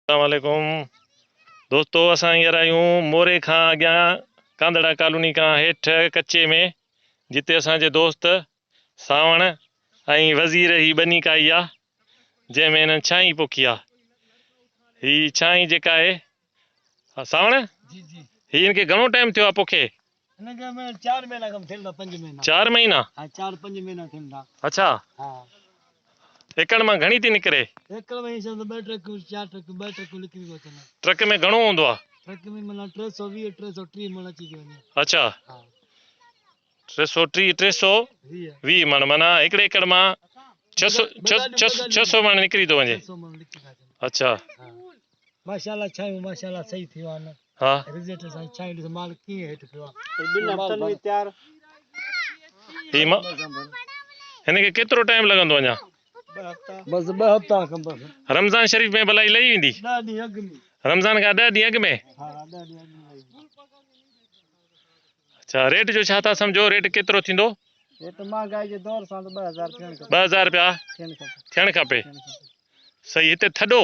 अस्सलामुअलैकुम दोस्तों, असां हींअर आहियूं मोरे खां अॻियां कांदड़ा कॉलोनी खां हेठि कच्चे में, जिते असांजे दोस्त सावण ऐं वज़ीर ही बनी काई आहे, जंहिंमें हिननि छांई पोखी आहे। ही छांई जेका आहे सावण ही हिनखे घणो टाइम थियो आहे पोखे? 4 महीना कम थियन 5 महीना। 4 महीना? हाँ 4-5 महीना थियन। अच्छा, हाँ एकड़ में घणी थी निकिरे? एकड़ में सब 2 ट्रक 4 ट्रक 2 ट्रक निकरी वतन। ट्रक में घणो हूंदो आहे? ट्रक में माना 320 330 मन अची वने। अच्छा, हाँ 330 320 मन, माना हिकिड़े एकड़ में 600 मन निकिरी थो वञे। 600 मन निकरी था। अच्छा, माशाल्लाह छाई माशाल्लाह सही थियो आहे न। हाँ रिजल्ट सां छाई ॾिस माल कीअं हेठि पियो आहे। बिन हफ़्तनि में तयार। हिनखे केतिरो टाइम लॻंदो अञा? 2 हफ़्ता बस 2 हफ़्ता कम बस। रमज़ान शरीफ़ में भलाई लही वेंदी? 10 ॾींहं अॻु में। रमज़ान खां 10 ॾींहं अॻु में? हाँ 10 ॾींहं अॻु में। अच्छा, रेट जो छा था सम्झो? रेट केतिरो थींदो? रेट महांगाई जे दौर सां 2000 थियण खपे। 2000 रुपया थियण खपे। सही। हिते थधो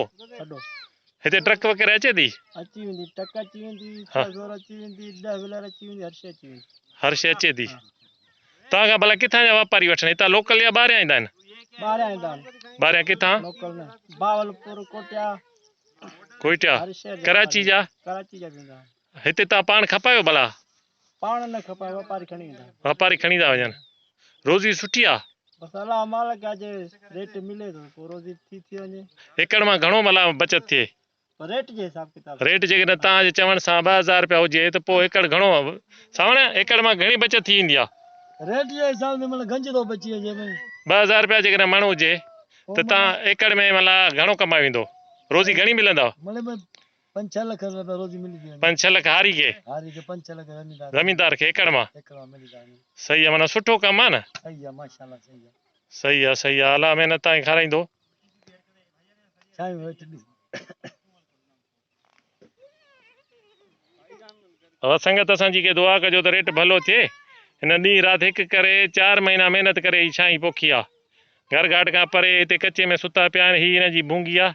हिते ट्रक वग़ैरह अचे थी? अची वेंदी ट्रक अची वेंदी, 6 अची वेंदी, 10 व्हीलर अची वेंदी, हर शइ अची वेंदी। हर शइ अचे थी। तव्हां खां भला किथां जा वापारी वठनि? हितां लोकल या ॿाहिरियां ईंदा आहिनि? ॿाहिरियां ईंदा आहिनि। ॿाहिरियां किथां? लोकल न, बावलपुर कोटिया कोइटिया हर शहर कराची जा? कराची जा वेंदा आहिनि। हिते तव्हां पाण खपायो भला? पाण न खपाए, वापारी खणी ईंदा आहिनि। वापारी खणी था वञनि। रोज़ी सुठी आहे? बस अल्लाह मालिक अॼु रेट मिले थो पोइ रोज़ी थी वञे। एकड़ मां घणो भला बचत थिए? रेट जे हिसाब किताब। रेट जेकॾहिं तव्हांजे चवण सां 2000 रुपया हुजे त पोइ एकड़ घणो सावण एकड़ मां घणी बचत थी वेंदी आहे? रेट जे हिसाब सां मतलब गंज थो बची वञे। 2000 रुपया जेकॾहिं मण हुजे त तव्हां एकड़ में मतलब घणो कमाए वेंदो? रोज़ी घणी मिलंदव? मतलब 5-6 लख रुपया रोज़ी मिली। 5-6 लख हारी के? 5-6 लख ज़मींदार खे एकड़ मां? मिली। सही आहे, माना सुठो कमु आहे न। सही आहे माशाल्लाह सही आहे। सही आहे सही आहे। अला महिनत तव्हां खाराईंदो। संगत असांजी के दुआ कजो त रेट भलो थिए। हिन ॾींहुं राति हिकु करे 4 महीना महिनत करे ही छांई पोखी आहे। घर घाट खां परे हिते कच्चे में सुता पिया आहिनि। ही हिनजी भूंगी आहे,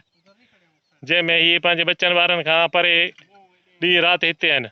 जंहिंमें ही पंहिंजे बचनि वारनि खां परे ॾींहुं राति हिते आहिनि।